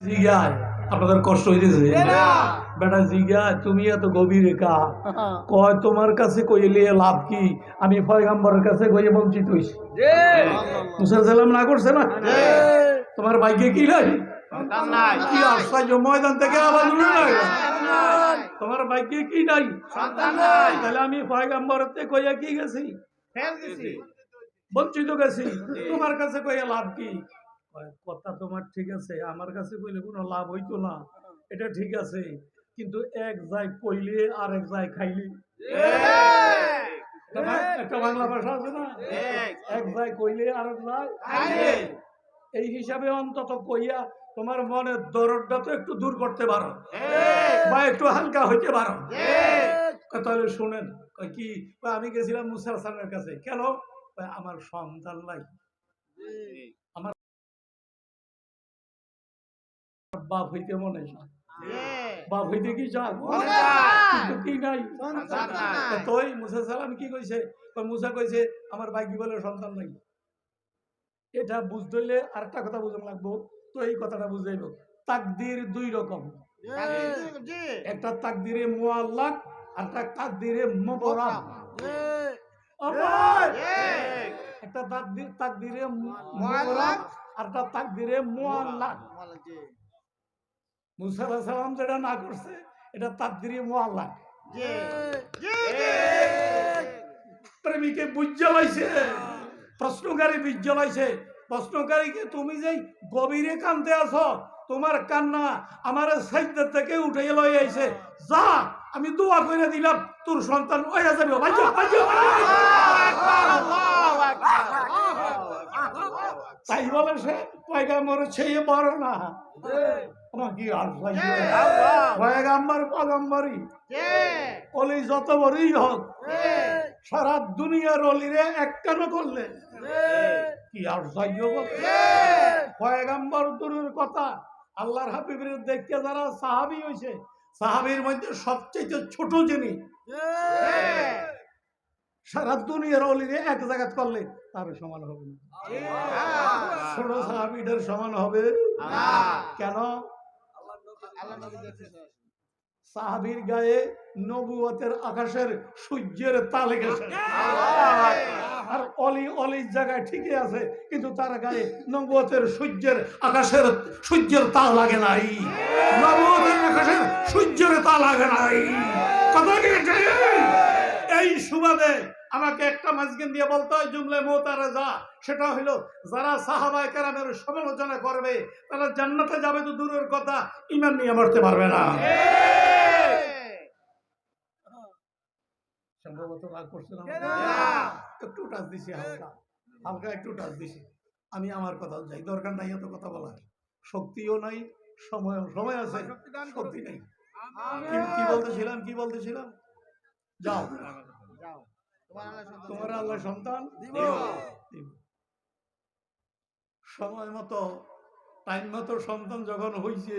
জিগায় আপনাদের কষ্ট হইতেছে বেটা জিগায় তুমি এত গভীরে কা কয় তোমার কাছে কইলে লাভ কি? আমি পয়গম্বরের কাছে কইয়ে বঞ্চিত হইছি। মুসা সালাম না করছে না? তোমার ভাগ্যে কি নাই? কি আশ্চর্য, ময়দান থেকে আওয়াজ উঠে নাই তোমার ভাগ্যে কি নাই? তাহলে আমি পয়গম্বরের থেকে কইয়া কি গেছি? বঞ্চিত গেছি। তোমার কাছে কইয়া লাভ কি? কথা তোমার ঠিক আছে, আমার কাছে কইলে কোনো লাভ হইতো না, এটা ঠিক আছে, কিন্তু এক যায় কইলে আর এক যায় খাইলে। একটা বাংলা ভাষা আছে না, এক যায় কইলে আর এক যায় খাইলে। এই হিসাবে অন্তত কইয়া তোমার মনের দরদটা তো একটু দূর করতে পারো বা একটু হালকা হইতে পারো। তাহলে শুনেন কি, আমি গেছিলাম মুসা সালামের কাছে। কেন? আমার সন্তান নাই, আমার বাপ হইতে মনে চায়, বাপ হইতে কি চায়, কিন্তু কি নাই। তোই মুসা সালাম কি কইছে? মুসা কইছে আমার ভাগ্য বলে সন্তান নাই। এটা বুঝতে হইলে আরেকটা কথা বুঝন লাগবো। তো এই কথাটা বুঝাইব, তাকদির দুই রকম, একটা তাকদিরে মুআল্লাক আর একটা তাকদিরে মুবরাম। একটা তাকদিরে মুবরাম আর একটা তাকদিরে মুআল্লাক। মুসা আলাইহিস সালাম যেটা না করছে এটা তাকদিরে মুআল্লাক। প্রেমিকে বুঝাইছে, প্রশ্নকারী বুঝাইছে। প্রশ্নকারীকে তুমি যে গভীরে কান্দতে আছো, তোমার কান্না আমার সাইদা থেকে উঠে লই আইছে, যা আমি দোয়া করে দিলাম তোর সন্তান হইয়া যাবে। তাই বলে সে পয়গাম্বর ছেয়ে বড় না, পয়গাম্বর পয়গাম্বরই অলি যত বড়ই হোক, সারা দুনিয়ার অলিরে একটানো করলে কি আর পয়গাম্বর দূরের কথা, আল্লাহর হাবিবের দেখতে যারা সাহাবী হইছে, সাহাবীর মধ্যে সবচেয়ে ছোট যিনি, সারা দুনিয়ার অলিরে এক জায়গা করলে তার সমান হবে না। ছোট সাহাবীদের সমান হবে কেন? সাহাবীর গায়ে নবুয়তের আকাশের সূর্যের তাল গেছে, আর অলি অলির জায়গায় ঠিকই আছে, কিন্তু তার গায়ে নবুয়তের সূর্যের আকাশের সূর্যের তাল লাগে নাই, নবুয়তের আকাশের সূর্যের তাল লাগে নাই। কথা কি? এই সুবাদে আমাকে একটা মাঝখান দিয়ে বলতে হয় জুমলে মুতারাজা, সেটা হলো যারা সাহাবায়ে কেরামের সমালোচনা করবে তারা জান্নাতে যাবে তো দূরের কথা, ঈমান নিয়ে মরতে পারবে না। সম্ভবত রাগ করছেন, একটু টাচ দিছি, হালকা হালকা একটু টাচ দিছি। আমি আমার কথা যাই, দরকার নাই এত কথা বলার, শক্তিও নাই, সময় আছে, শক্তি নেই। কি বলতেছিলাম যাও তোমার আল্লাহ সন্তান দিব, সময় মতো টাইম মতো সন্তান যখন হইছে,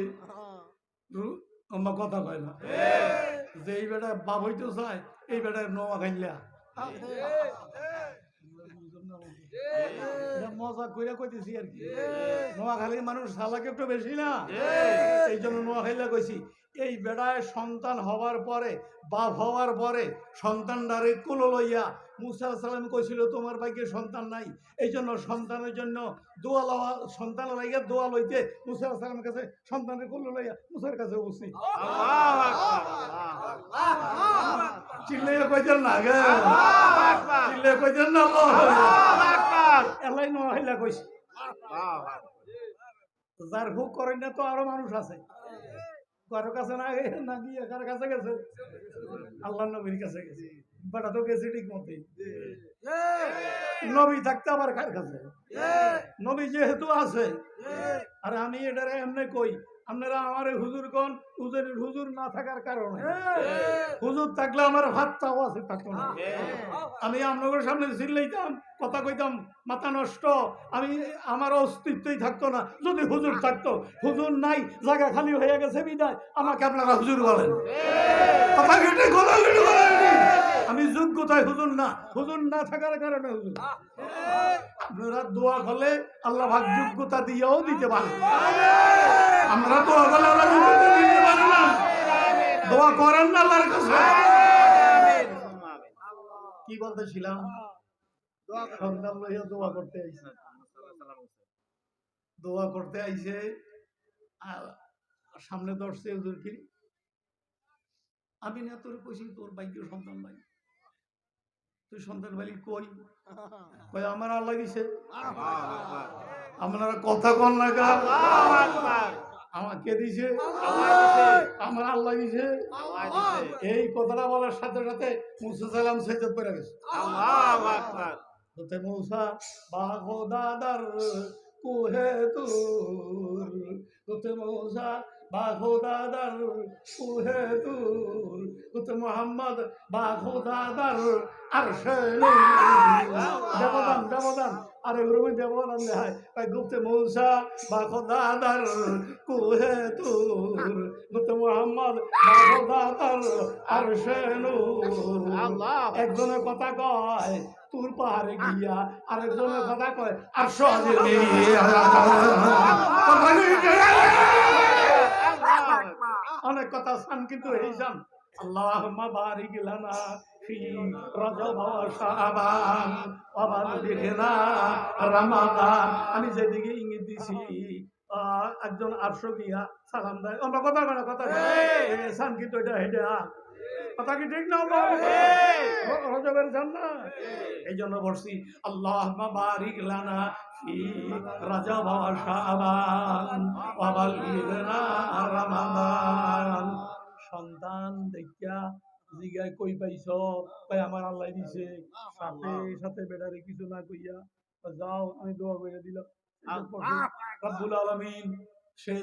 আমার কথা কয় না যে এই বেটা বাপ হইতে চায়, এই বেটা নোয়া খাইলা মজা কইরা কইতেছি আর কি। নোয়াখালীর মানুষ সালাকে একটু বেশি না, এই জন্য নোয়াখালীরা কইছি। এই বেড়ায় সন্তান হওয়ার পরে, বাপ হওয়ার পরে সন্তানটারে কুলো লইয়া মুসা আলাইহিস সালাম কইছিল তোমার ভাগ্যে সন্তান নাই, এই জন্য সন্তানের জন্য দোয়া লওয়া, সন্তান লাইয়া দোয়া লইতে মুসা আলাইহিস সালামের কাছে সন্তানের কুলো লইয়া মুসার কাছে উপস্থিত। চিল্লাইয়া কইতেন না গে, চিল্লাইয়া কইতেন না, এলাই নোয়াখালীরা কইছে। যার ভোগ করেন না তো আরো মানুষ আছে, কারো কাছে না গিয়ে কার কাছে গেছে? আল্লাহর নবীর কাছে গেছে। বেটা তো গেছে ঠিক মতে, নবী থাকতে আবার কার কাছে? নবী যেহেতু আছে, আর আমি এটারে এমনি কই, আপনারা আমার হুজুর কোন, হুজুর না থাকার কারণে, হুজুর থাকলে আমার ভাতটাও আছে থাকতো না, আমি আপনাদের সামনে চিল্লাইতাম, কথা কইতাম, মাথা নষ্ট, আমি আমার অস্তিত্বই থাকতো না যদি হুজুর থাকতো। হুজুর নাই, জায়গা খালি হয়ে গেছে বিদায় আমাকে আপনারা হুজুর বলেন। কথা কেটে গলা কেটে আমি যোগ্যতায় হুজুর না, হুজুর না থাকার কারণে হুজুর। আপনারা দোয়া করলে আল্লাহ ভাগ যোগ্যতা দিয়েও দিতে পারে। আমরা তো আল্লাহর যোগ্যতা দিতে পারি না, দোয়া করেন না আল্লাহর কাছে। কি বলতেছিলাম? সন্তান লইয়া দোয়া করতে আইছে, দোয়া করতে আইছে, সামনে ধরছে হুজুর কি আমি না তোর কইছি তোর ভাগ্য সন্তান নাই, তুই সন্তান বালি কই? কই আমার আল্লাহ দিছে। আপনারা কথা কন না গা, আমাকে দিছে, আমার আল্লাহ দিছে। এই কথাটা বলার সাথে সাথে মুসা সালাম সেজদা করে গেছে। আল্লাহু আকবার। তোতে মুসা বাগো দাদার কুহে তুর, তোতে মুসা বাগো দাদার কুহে তুর, তোতে মুহাম্মদ বাগো দাদার আরশে নূর। দেবদান দেবদান আরে রুমি দেবদান দেয় তাই গুপ্তে মুসা বাগো দাদার কুহে তুর, তোতে মুহাম্মদ বাগো দাদার আরশে নূর। একজনের কথা কয় তুর পাহাড়ে গিয়া, আরেকজনের কথা কয় আর সহজে অনেক কথা সান, কিন্তু এই সান আল্লাহুম্মা বারিক লানা ফি রজব ওয়া শাবান ওয়া বাল্লিগনা রমাদান। আমি যেদিকে ইঙ্গিত দিছি একজন আরশো গিয়া সালাম দেয়, আমরা কথা বলে কথা সান, কিন্তু এটা হেডা কথা কি ঠিক না? রজবের জান্নাত এই জন্য বলছি আল্লাহুম্মা বারিক লানা ফি রজব ওয়া শাবান ওয়া বাল্লিগনা রমাদান। সন্তান দেখিয়া জিগায় কই পাইছো? কই আমার আল্লাহ দিছে। সাথে সাথে বেটারে কিছু না কইয়া যাও আমি দোয়া করে দিলাম রব্বুল আলামিন। সে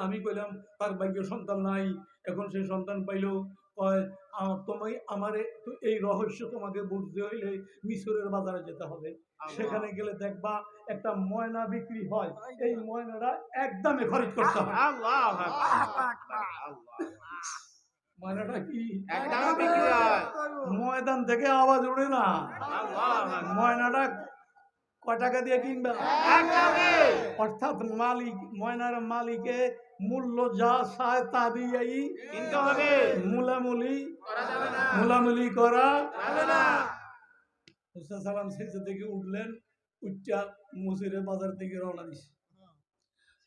আমি কইলাম তার ভাগ্য সন্তান নাই, এখন সে সন্তান পাইলো। কয় তুমি আমারে এই রহস্য তোমাকে বুঝতে হইলে মিশরের বাজারে যেতে হবে, সেখানে গেলে দেখবা একটা ময়না বিক্রি হয়, এই ময়নাটা একদমে খরিদ করতে হবে। ময়নাটা কি একদমে বিক্রি হয়? ময়দান থেকে আওয়াজ উঠে না। ময়নাটা কয় টাকা দিয়ে কিনবে? অর্থাৎ মালিক, ময়নার মালিকে মূল্য যা চায় তা দিয়েই কিনতে হবে, মুলামুলি করা যাবে না। মুসা সালাম সেজদা থেকে উঠলেন, উচ্চা মসজিদের বাজার থেকে রওনা দিছে।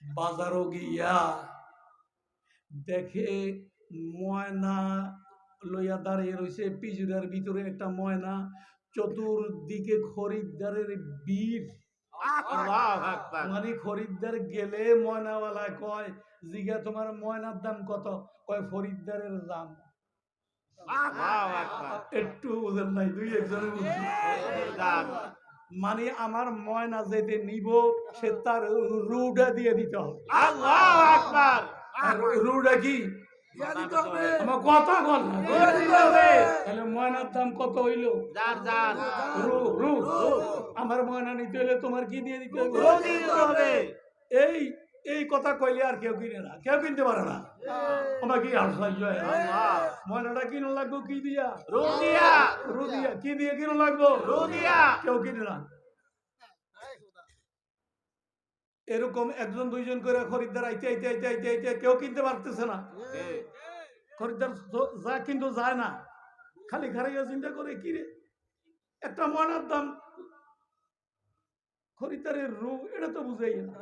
বাজারও গিয়া দেখে ময়না লইয়া দাঁড়িয়ে রয়েছে, পিজুরার ভিতরে একটা ময়না, চতুর্দিকে খরিদ্দারের ভিড়। মানে খরিদ্দার গেলে ময়নাওয়ালা কয় জিগা তোমার ময়নার দাম কত? কয় খরিদ্দারের দাম। একটু বুঝেন নাই, দুই একজনে বুঝছি। মানে আমার ময়না যেতে নিব সে তার রুডা দিয়ে দিতে হবে। আল্লাহু আকবার। রুডা কি? আমার কথা বল না, তাহলে ময়নার দাম কত হইল? আমার ময়না নিতে হলে তোমার কি দিয়ে দিতে হবে? এই এই কথা কইলে আর কেউ কিনে না, কেউ কিনতে পারে না। আমার কি আশ্চর্য! ময়নাটা কিনো লাগবো কি দিয়া? রু দিয়া। কি দিয়ে কিনো লাগবো? কেউ কিনে না। এরকম একজন দুইজন করে খরিদ্দার আইতে আইতে আইতে আইতে আইতে কেউ কিনতে পারতেছে না। খরিদ্দার যা কিন্তু যায় না, খালি খারাইয়া চিন্তা করে কি রে একটা ময়নার দাম, খরিদ্দারের রু এটা তো বুঝাই না।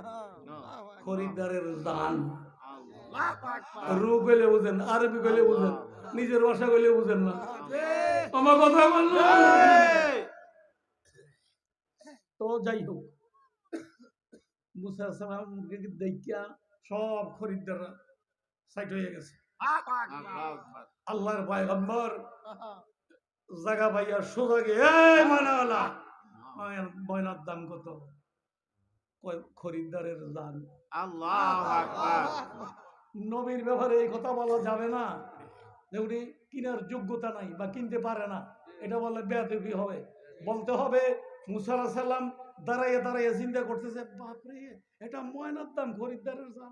খরিদ্দারের দান রু কইলে বুঝেন, আরবি কইলে বুঝেন, নিজের ভাষা কইলে বুঝেন না। আমার কথা বললো তো যাই হোক, মুসা সালামকে দেখিয়া সব খরিদ্দাররা সাইড হয়ে গেছে। আল্লাহর পয়গম্বর জায়গা পাইয়া সোজা গিয়ে এই ময়নাওয়ালা, ময়নার দাম কত? খরিদ্দারের দান। আল্লাহু আকবার। নবীর ব্যাপারে এই কথা বলা যাবে না যে উনি কিনার যোগ্যতা নাই বা কিনতে পারে না, এটা বললে বেয়াদবি হবে। বলতে হবে মুসা আলাইহিস সালাম দাঁড়াইয়া দাঁড়াইয়া চিন্তা করতেছে, বাপরে এটা ময়নার দাম, খরিদ্দারের দাম।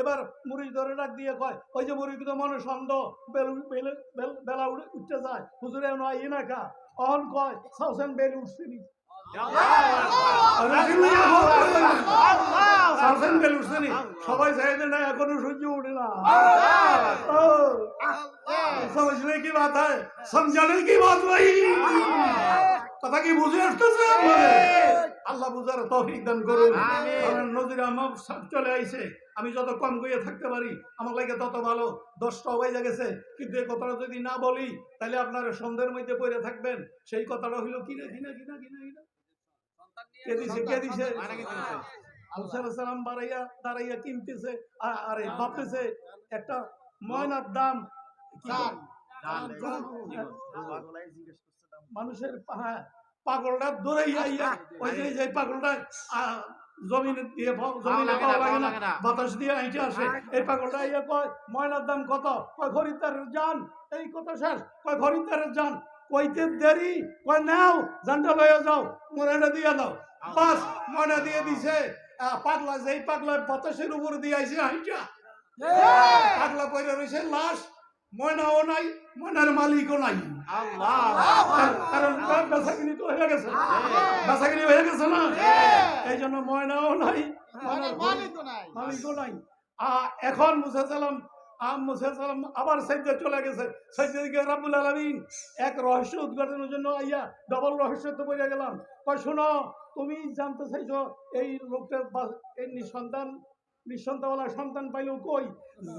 এবার মুড়ি ধরে ডাক দিয়ে কয়, ওই যে মুড়ি তো মনে সন্দেহ বেলা উঠতে যায়, হুজুরে আই না কা অন কয় সাউসেন বেল উঠছিনি সবাই চাইতে না এখনো সূর্য উঠে না। समझने की बात है, समझाने की बात नहीं। কথা কি বুঝে আসতেছে? আল্লাহ বুঝার তৌফিক দান করুন। কারণ নজির আহমদ সব চলে আইছে, আমি যত কম কইয়ে থাকতে পারি আমার লাগে তত ভালো। 10টা হয়ে গেছে, কিন্তু এই কথাটা যদি না বলি তাহলে আপনারা সন্ধ্যের মধ্যে পড়ে থাকবেন। সেই কথাটা হইল কিনা কিনা কিনা কিনা কিনা কে দিছে কে দিছে? মুসা আলাইহিস সালাম দাঁড়াইয়া কিনতেছে, আরে ভাবতেছে একটা ময়নার দাম মানুষের পাগলটা দৌড়াইয়া ওই যে পাগলটা জমিনে দিয়ে জমিনে পাওয়া লাগে না, বাতাস দিয়ে আইটে আসে, এই পাগলটা ইয়া কয় ময়নার দাম কত? কয় খরিদ্দারের জান। এই কথা শেষ, কয় খরিদ্দারের জান। কইতে দেরি, কয় নাও জানটা লইয়া যাও, ময়নাটা দিয়ে দাও। বাস ময়না দিয়ে দিছে। পাগলা যেই পাগলা বাতাসের উপর দিয়ে আইছে আইটা, পাগলা পয়রা রয়েছে লাশ, ময়নাও নাই, ময়নার মালিকও নাই। কারণ বেচাকিনি তো হয়ে গেছে, বেচাকিনি হয়ে গেছে না, এই জন্য ময়নাও নাই, মালিকও নাই। এখন মুসা সালাম আবার সাইদে চলে গেছে। সাইদে দিকে রাব্বুল আলামিন এক রহস্য উদ্ঘাটনের জন্য আইয়া ডবল রহস্য তো বলে গেলাম। কয় শোনো, তুমি জানতে চাইছো এই লোকটা এই নিঃসন্তানওয়ালা সন্তান পাইলেও কই?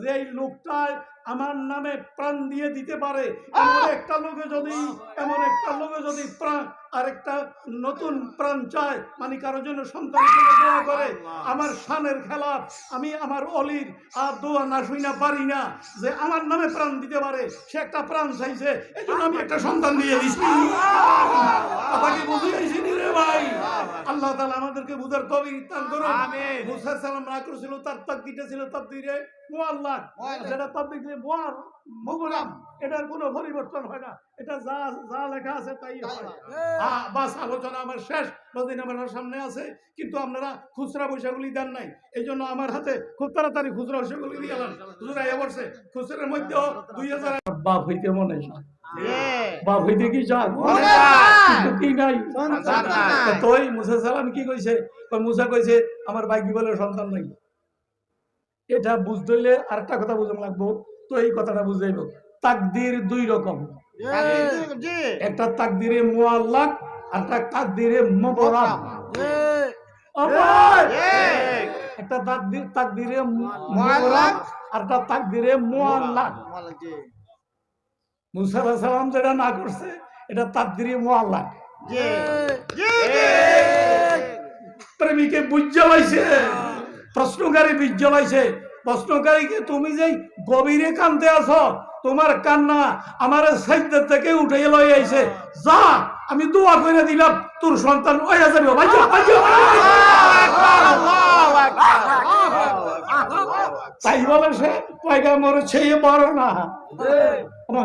যে লোকটায় আমার নামে প্রাণ দিয়ে দিতে পারে এমন একটা লোকে যদি প্রাণ আরেকটা নতুন প্রাণ চায়, মানে কারোর জন্য সন্তান দোয়া করে, আমার শানের খেলাফ, আমি আমার অলির আর দোয়া না শুই না পারি না, যে আমার নামে প্রাণ দিতে পারে, সে একটা প্রাণ চাইছে, এই জন্য আমি একটা সন্তান দিয়ে দিচ্ছি। কথা কি বুঝিয়েছি রে ভাই? আল্লাহ তাআলা আমাদেরকে বুঝার তৌফিক দান করুন। মুসা সালাম না করেছিল, তার তাকদীরটা ছিল তাকদীরে মুআল্লাক, যেটা তাকদীরে মুবরাম, এটার কোনো পরিবর্তন হয় না, এটা যা লেখা আছে তাই হয়। বাস আলোচনা আমার শেষ, নদী আমার সামনে আছে, কিন্তু আপনারা খুচরা পয়সাগুলি দেন নাই, এই জন্য আমার হাতে খুব তাড়াতাড়ি খুচরা পয়সাগুলি দিয়ে গেলাম। হুজুর আইয়া বলছে খুচরার মধ্যে 2000 বাপ হইতে মনে হয়, বাপ হইতে কি চান কি নাই। তোই মুসা সালাম কি কইছে? মুসা কইছে আমার ভাই কি বলে সন্তান নাই। এটা বুঝতে হইলে আরেকটা কথা বুঝাম লাগবো, তো এই কথাটা বুঝাইব। তাকদীর দুই রকম, একটা তাকদীরে মুআল্লাক আর একটা তাকদীরে মুবরাম। একটা তাকদীরে মুবরাম আর একটা তাকদীরে মুআল্লাক। মুসা আলাইহিস সালাম যেটা না করছে এটা তাকদীরে মুআল্লাক। প্রেমিকে বুঝ জ্বালাইছে, প্রশ্নকারী বীজ জ্বালাইছে। প্রশ্নকারীকে তুমি যে গভীরে কান্দতে আছো, তোমার কান্না আমার সাইদ থেকে উঠে লই আইছে, যা আমি দোয়া করে দিলাম তোর সন্তান হয়ে যাবে। তাই বলে সে পয়গাম্বর ছেয়ে বড় না,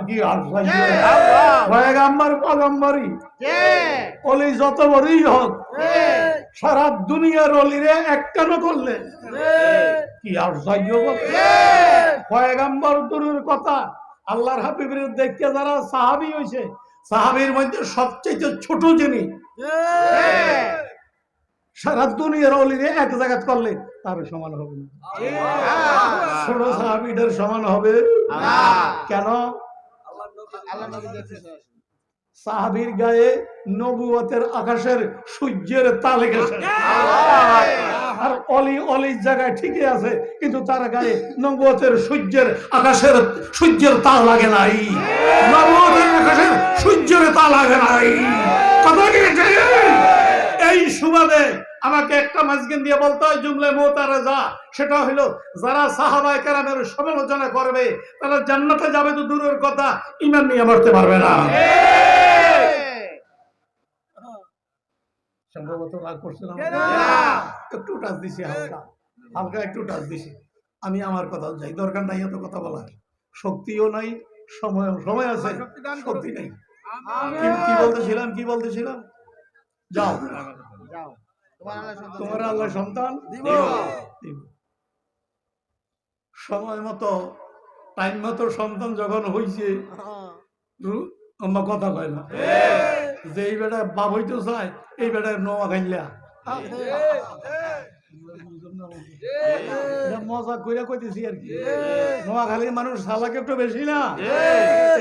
কি পয়গাম্বর পয়গম্বরই অলি যত বড়ই হোক, সারা দুনিয়ার অলিরে একটানো করলে কি আশ্চর্য। পয়গাম্বর দূরের কথা, আল্লাহর হাবিবের দেখতে যারা সাহাবী হইছে, সাহাবীর মধ্যে সবচেয়ে ছোট যিনি, সারা দুনিয়ার অলিরে এক জায়গা করলে তার সমান হবে না, ছোট সাহাবীদের সমান হবে কেন? সাহাবীর গায়ে নবুয়তের আকাশের সূর্যের তাল গেছে, আর অলি জায়গায় ঠিকই আছে, কিন্তু তার গায়ে নবুয়তের আকাশের সূর্যের তাল লাগে নাই, নবুয়তের আকাশের সূর্যের তাল লাগে নাই। কথা কি? এই সুবাদে আমাকে একটা মাঝখান দিয়ে বলতে হয় জুমলা মুতারাজা, সেটা হলো যারা সাহাবায়ে কেরামের সমালোচনা করবে তারা জান্নাতে যাবে তো দূরের কথা, ঈমান নিয়ে মরতে পারবে না। সম্ভবত রাগ করছিলাম, একটু টাচ দিছি, হালকা একটু টাচ দিছি। আমি আমার কথা যাই, দরকার নাই এত কথা বলার, শক্তিও নাই, সময় আছে, শক্তি নাই। কি বলতেছিলাম যাও তোমার আল্লাহ সন্তান দিব। সময় মতো টাইম মতো সন্তান যখন হইছে আমার কথা কয় না যে এই বেটা বাপ হইতে চায় এই বেটা নোয়া খাইলা মজা কইরা কইতেছি আর কি নোয়াখালীর মানুষ সালাকে একটু বেশি না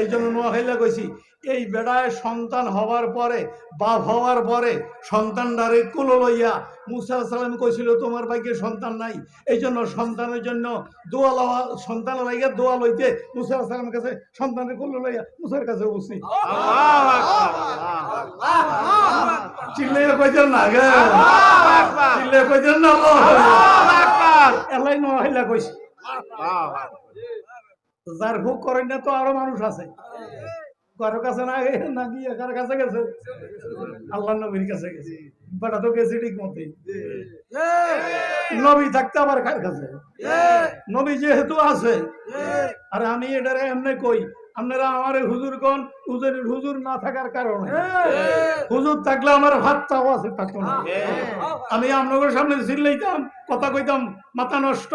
এই জন্য নোয়াখালীলা কইছি এই বেড়ায় সন্তান হওয়ার পরে বাপ হওয়ার পরে সন্তানটারে কুলো লইয়া মুসা আলাইহিস সালাম কইছিল তোমার ভাগ্যে সন্তান নাই এই জন্য সন্তানের জন্য দোয়া লওয়া সন্তান লাইগা দোয়া লইতে মুসা আলাইহিস সালামের কাছে সন্তানের কুলো লইয়া মুসার কাছে বসছি আল্লাহু আকবার চিল্লে কইতেন না গে আল্লাহু আকবার চিল্লে কইতেন না আল্লাহু আকবার এলাই নোয়াখালীলা কইছি আল্লাহু আকবার যার ভোগ করেন না তো আরো মানুষ আছে কারো কাছে না গিয়ে কার কাছে গেছে আল্লাহর নবীর কাছে গেছে বাটা তো গেছে ঠিক মতে নবী থাকতে আবার কার কাছে নবী যেহেতু আছে আর আমি এটারে এমনি কই আপনারা আমার হুজুর কোন হুজুর না থাকার কারণে হুজুর থাকলে আমার ভাতটাও আছে থাকতো না আমি আপনাদের সামনে চিল্লাইতাম কথা কইতাম মাথা নষ্ট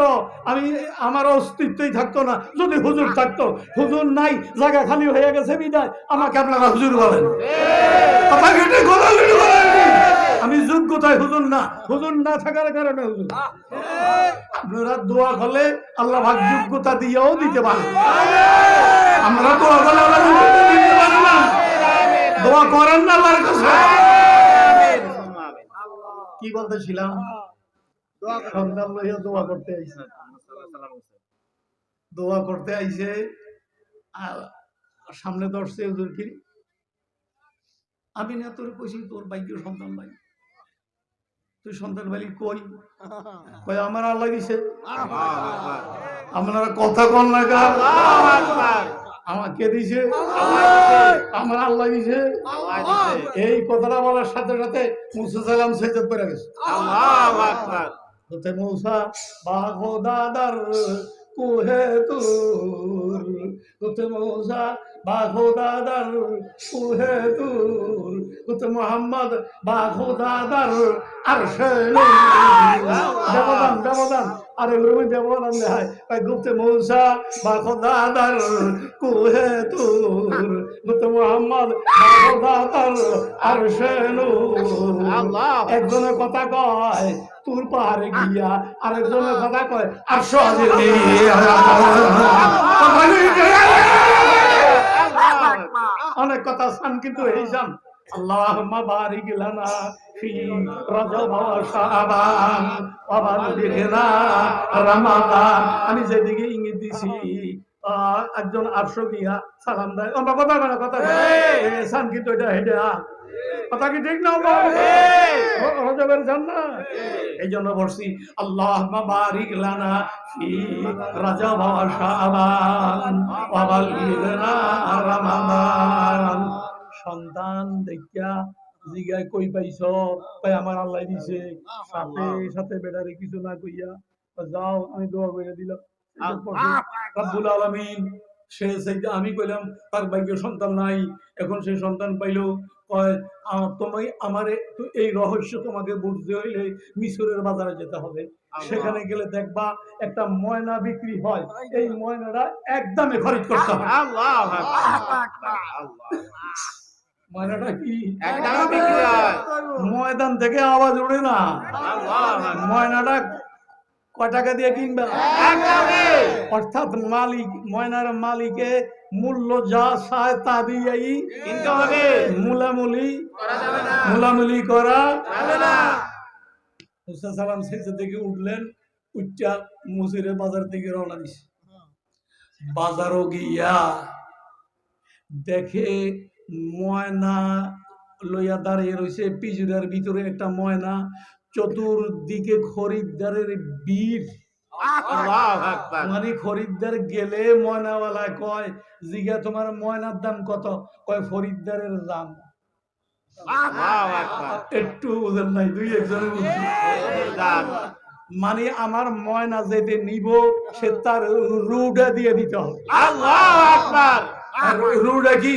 আমি আমার অস্তিত্বই থাকতো না যদি হুজুর থাকতো হুজুর নাই জায়গা খালি হয়ে গেছে বিদায় আমাকে আপনারা হুজুর বলেন কথা কেটে গোলাগুলি বলেন আমি যোগ্যতায় হুজুর না থাকার কারণে হুজুর আপনারা দোয়া করলে আল্লাহ ভাগ যোগ্যতা দিয়েও দিতে পারেন আমরা দোয়া করলে আল্লাহ যোগ্যতা দিতে পারে না দোয়া করেন না আল্লাহর কাছে কি বলতেছিলাম সন্তান লইয়া দোয়া করতে আইছে সামনে দর্শে হুজুর কি আমি না তোর কইছি তোর ভাগ্য সন্তান নাই তুই সন্তান বালি কই কই আমার আল্লাহ দিছে আপনারা কথা কোন না গা আল্লাহু আকবার আমাকে দিছে আমার আল্লাহ দিছে এই কথাটা বলার সাথে সাথে মুসা সালাম সেজদা করে গেছে আল্লাহু আকবার তো মুসা বাগদাদার কুহে তুর তো মুসা বাগদাদার কুহে তুর তো মুহাম্মদ বাগদাদার আরশে দেবদান আরে রুমে দেবদান দেয় ভাই গুপ্তে মুসা বাগদাদার কুহে তুর তো মুহাম্মদ বাগদাদার আরশে আল্লাহ একজনের কথা কয় তুর পাহাড়ে গিয়া আরেকজনের কথা কয় আরশ অনেক কথা চান কিন্তু এই চান আল্লাহুম্মা বারিক লানা ফি রজব ওয়া শাবান ওয়া বাল্লিগনা রমাদান আমি যেদিকে ইঙ্গিত দিছি একজন আরশ গিয়া সালাম দেয় আমরা কথা চান কিন্তু এটা হেডা কথা কি ঠিক না রজবের জান্নাত এই জন্য বলছি আল্লাহুম্মা বারিক লানা ফি রজব ওয়া শাবান ওয়া বাল্লিগনা রমাদান সন্তান দেখিয়া জিগায় কই পাইছো ভাই আমার আল্লাহ দিছে সাথে সাথে বেটারে কিছু না কইয়া যাও আমি দোয়া করে দিলাম রব্বুল আলামিন সে আমি কইলাম তার ভাগ্য সন্তান নাই এখন সে সন্তান পাইলো কয় তুমি আমারে এই রহস্য তোমাকে বুঝতে হইলে মিশরের বাজারে যেতে হবে সেখানে গেলে দেখবা একটা ময়না বিক্রি হয় এই ময়নাটা একদমে খরিদ করতে হবে আল্লাহু আকবার ময়নাটা কি একদমে বিক্রি হয় ময়দান থেকে আওয়াজ ওঠে না ময়নাটা কয় টাকা দিয়ে কিনবে একদমে অর্থাৎ মালিক ময়নার মালিকে মূল্য যা চায় তা দিয়েই কিনতে হবে মুলামুলি করা যাবে না মুসা সালাম সেজদা থেকে উঠলেন উচ্চা মুসিরের বাজার থেকে রওনা দিছে বাজারও গিয়া দেখে ময়না লইয়া দাঁড়িয়ে রয়েছে পিজুরার ভিতরে একটা ময়না চতুর্দিকে খরিদ্দারের ভিড় মানে খরিদ্দার গেলে ময়নাওয়ালা কয় জিগা তোমার ময়নার দাম কত কয় খরিদ্দারের দাম একটু বুঝেন নাই দুই একজনে মানে আমার ময়না যেতে নিব সে তার রুডা দিয়ে দিতে হবে আল্লাহু আকবার রুডা কি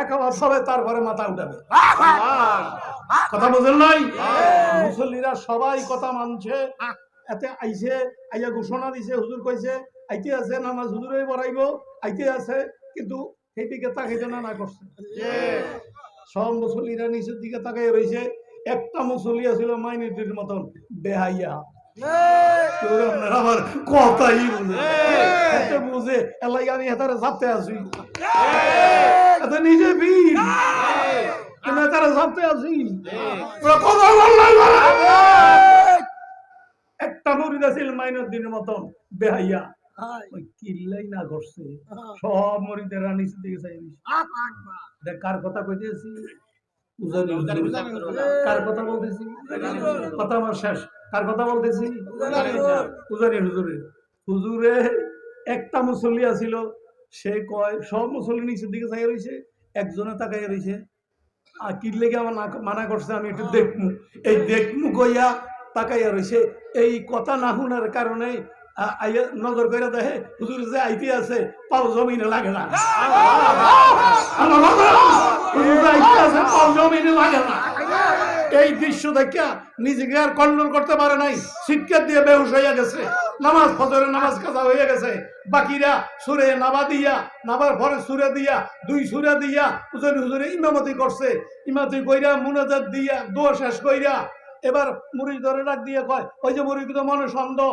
একাবাদ হবে, তারপরে মাথা উঠাবে। কথা বুঝেন নাই? মুসল্লিরা সবাই কথা মানছে, এতে আইছে, আইয়া ঘোষণা দিছে, হুজুর কইছে আইতে আছে, নামাজ হুজুরে পড়াইব, আইতে আছে, কিন্তু সেইদিকে তাকাইতে না করছে। সব মুসল্লিরা নিচের দিকে তাকাই রয়েছে। একটা মুসল্লি আছিল মাইনরিটির মতন বেহাইয়া, আমার কথাই বুঝে বুঝে এলাই আমি এতারে চাপতে আছি, এত নিজে বীর এতারে চাপতে আছি। একটা মুরিদ আছিল মাইনরিটির মতন বেহাইয়া, কিল্লাই না করছে, সব মরিদেরা নিচের দিকে চাই। কার কথা কইতেছি? কার কথা বলতেছি? কথা আমার শেষ। কার কথা বলতেছি? উজানি হুজুরে। হুজুরে একটা মুসল্লি আছিল, সে কয় সব মুসল্লি নিচের দিকে চাই রয়েছে, একজনে তাকাইয়া রয়েছে। আর কি লেগে আমার মানা করছে আমি একটু দেখমু, এই দেখমু কইয়া তাকাইয়া রয়েছে। এই কথা না শুনার কারণে নজর করে দেখে হুজুর যে আইতে আছে পাও জমিনে লাগে না, পাও জমিনে লাগে না। এই দৃশ্য দেখা নিজেকে আর কন্ট্রোল করতে পারে নাই, চিৎকার দিয়ে বেহুশ হইয়া গেছে। নামাজ ফজরের নামাজ কাজা হয়ে গেছে, বাকিরা সুরে নাবা দিয়া, নাবার পরে সুরে দিয়া, দুই সুরে দিয়া হুজুরে হুজুরে ইমামতি করছে। ইমামতি কইরা মুনাজাত দিয়া দোয়া শেষ কইরা এবার মুড়ি ধরে ডাক দিয়ে কয়, ওই যে মুড়ি তো মনে সন্দেহ,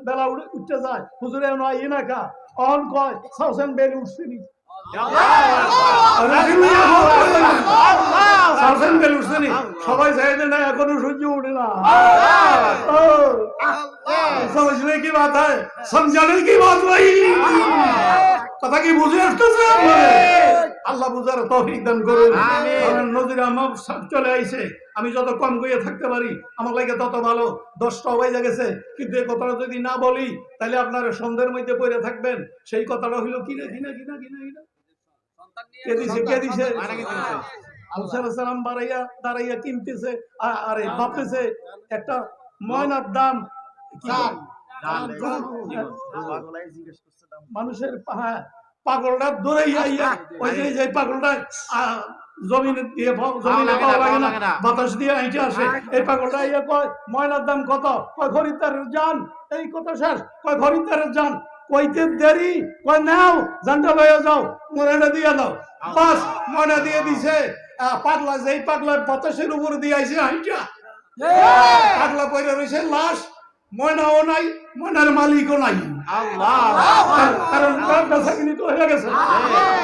বেলা উঠতে যায়, হুজুরে আই না কা অন কয় সাউসেন বেল উঠছিনি, সবাই চাইতে না, এখনো সহ্য উঠে না। समझने की बात है, समझाने की बात नहीं। কথা কি বুঝে আসতেছে? আল্লাহ বুঝার তৌফিক দান করুন। নদীর আমার চলে আইছে, আমি যত কম কইয়া থাকতে পারি আমার লাগে তত ভালো। 10টা বাজে গেছে, কিন্তু এই কথাটা যদি না বলি তাহলে আপনারা সন্ধ্যের মধ্যে পড়ে থাকবেন। সেই কথাটা হইল কিনা কিনা কিনা কিনা কিনা কে দিছে, কে দিছে? মুসা আলাইহিস সালাম দাঁড়াইয়া কিনতেছে, আরে ভাবতেছে একটা ময়নার দাম মানুষের পাগলটা দৌড়াইয়া ওই যে পাগলটা জমিনে দিয়ে জমিনে পাওয়া লাগে না, বাতাস দিয়ে হাইটে আসে। এই পাগলটা ইয়া কয় ময়নার দাম কত? কয় খরিদ্দারের জান। এই কথা শেষ। কয় খরিদ্দারের জান। কইতে দেরি, কয় নাও জানটা লইয়া যাও, ময়নাটা দিয়ে দাও। বাস ময়না দিয়ে দিছে। পাগলা যেই পাগলা বাতাসের উপর দিয়ে আইছে হাইটা, পাগলা পয়রা রয়েছে লাশ, ময়নাও নাই, ময়নার মালিকও নাই। কারণ বেচাকিনি তো হয়ে গেছে,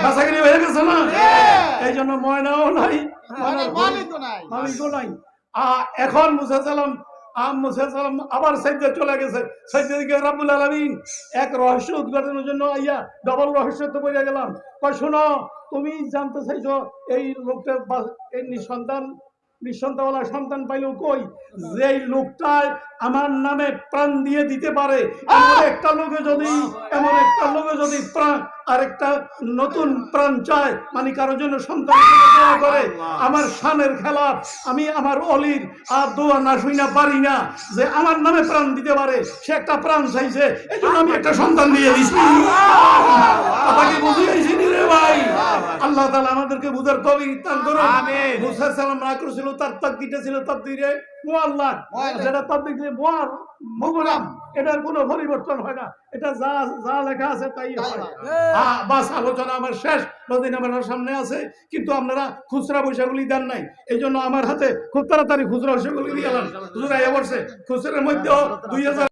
বেচাকিনি হয়ে গেছে না, এই জন্য ময়নাও নাই, মালিকও নাই। এখন মুসা সালাম আবার সাইদে চলে গেছে। সাইদে দিকে রাব্বুল আলামিন এক রহস্য উদ্ঘাটনের জন্য আইয়া ডবল রহস্য তো বইয়া গেলাম। কয় শোনো, তুমি জানতে চাইছো এই লোকটা এই নিঃসন্তানওয়ালা সন্তান পাইলো কই? যে লোকটায় আমার নামে প্রাণ দিয়ে দিতে পারে, এমন একটা লোকে যদি প্রাণ আর একটা নতুন প্রাণ চায়, মানে কারোর জন্য সন্তান দোয়া করে, আমার শানের খেলাফ। আমি আমার অলির আর দোয়া না শুইনা পারি না, যে আমার নামে প্রাণ দিতে পারে, সে একটা প্রাণ চাইছে, এই জন্য আমি একটা সন্তান দিয়ে দিছি। আপনাকে বুঝিয়েছি রে ভাই। আল্লাহ তাআলা আমাদেরকে বুঝার তৌফিক দান করুন। মুসা সালাম না করেছিল, তার তাকদীরটা ছিল তাকদীরে মুআল্লাক, যেটা তাকদীরে মুবরাম, এটার কোনো পরিবর্তন হয় না, এটা যা লেখা আছে তাই হয়। বাস আলোচনা আমার শেষ। নদীন আমার সামনে আছে, কিন্তু আপনারা খুচরা পয়সাগুলি দেন নাই, এই জন্য আমার হাতে খুব তাড়াতাড়ি খুচরা পয়সাগুলি দিয়ে গেলাম। হুজুর আইয়া বলছে খুচরার মধ্যে 2000